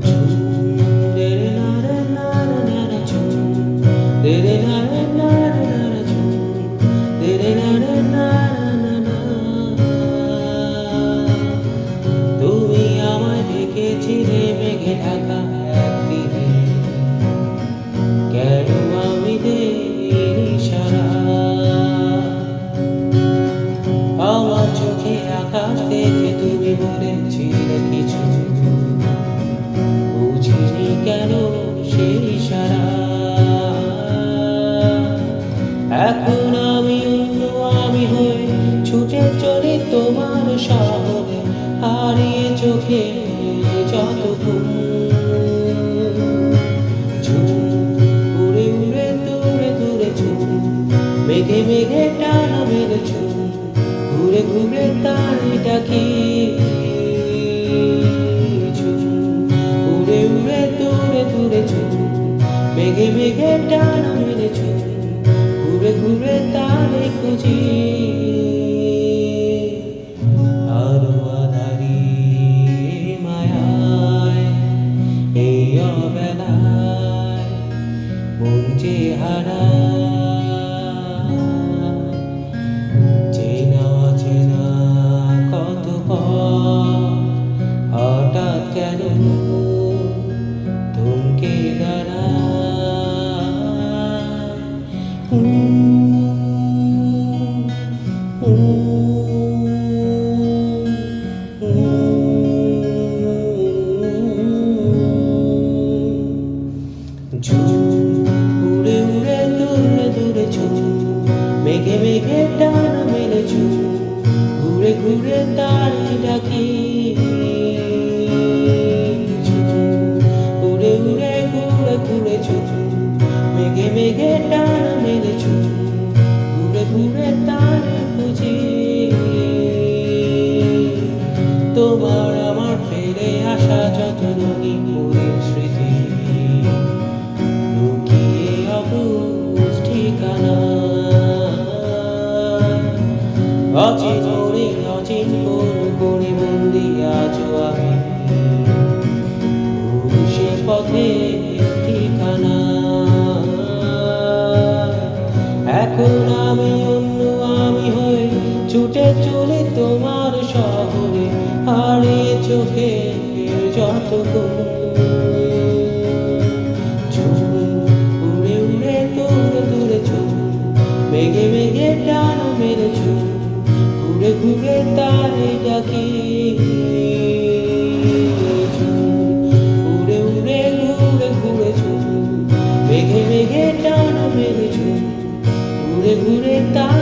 ঝুম রে রে না রে না রে না রে ঝুম রে রে না রে না রে না রে ঝুম রে রে না রে না রে না না। তুমি আমায় দেখেছিলে মেঘে ঢাকা একদিনে, কেন আমি দেইনি সাড়া? আমার চোখে আকাশ দেখে তুমি বলেছিলে কিছু, বুঝিনি কেন সেই ইশারা। এখন আমি অন্য আমি হয়ে ছুটে চলি তোমার শহরে, হারিয়ে চোখে যত ঘুম। ঝুম উড়ে উড়ে দূরে দূরে ঝুম, মেঘে মেঘে টানা মেরে ঝুম, ঘুরে ঘুরে তারে ডাকি। ঝুম উড়ে উড়ে দূরে দূরে ঝুম, মেঘে মেঘে টানা মেরে ঝুম, ঘুরে ঘুরে তারে খুঁজি। আলো আঁধারি মায়ায় এই অবেলায় মন যে হারায়, চেনা অচেনা কত পথ হঠাৎ কেন থমকে দাঁড়ায়। ঝুম উড়ে উড়ে দূরে দূরে ঝুম, মেঘে মেঘে টানা মেরে ঝুম, ঘুরে ঘুরে তারে ডাকি। ঝুম উড়ে উড়ে ঘুরে ঘুরে ঝুম, মেঘে মেঘে টানা মেরে ঝুম, ঘুরে ঘুরে তারে খুঁজি। তোমার আমার ফেলে আসা যত রঙিন মনের স্মৃতি, লুকিয়ে অবুঝ ঠিকানা। অচিন মনে অচিন কোন কোণে বন্দি আজও আমি, সে পথে ঠিকানা। এখন আমি অন্য আমি হয়ে ছুটে চলে তোমার শহরে, হারিয়ে চোখে যত ঘুম। ঝুম উড়ে উড়ে দূরে দূরে ঝুম, মেঘে মেঘে টানা মেরে ঝুম, ঘুরে ঘুরে তারে ডাকি। ঝুম উড়ে উড়ে ঘুরে ঘুরে ঝুম, মেঘে মেঘে টানা মেরে ঝুম, ঘুরে ঘুরে তারে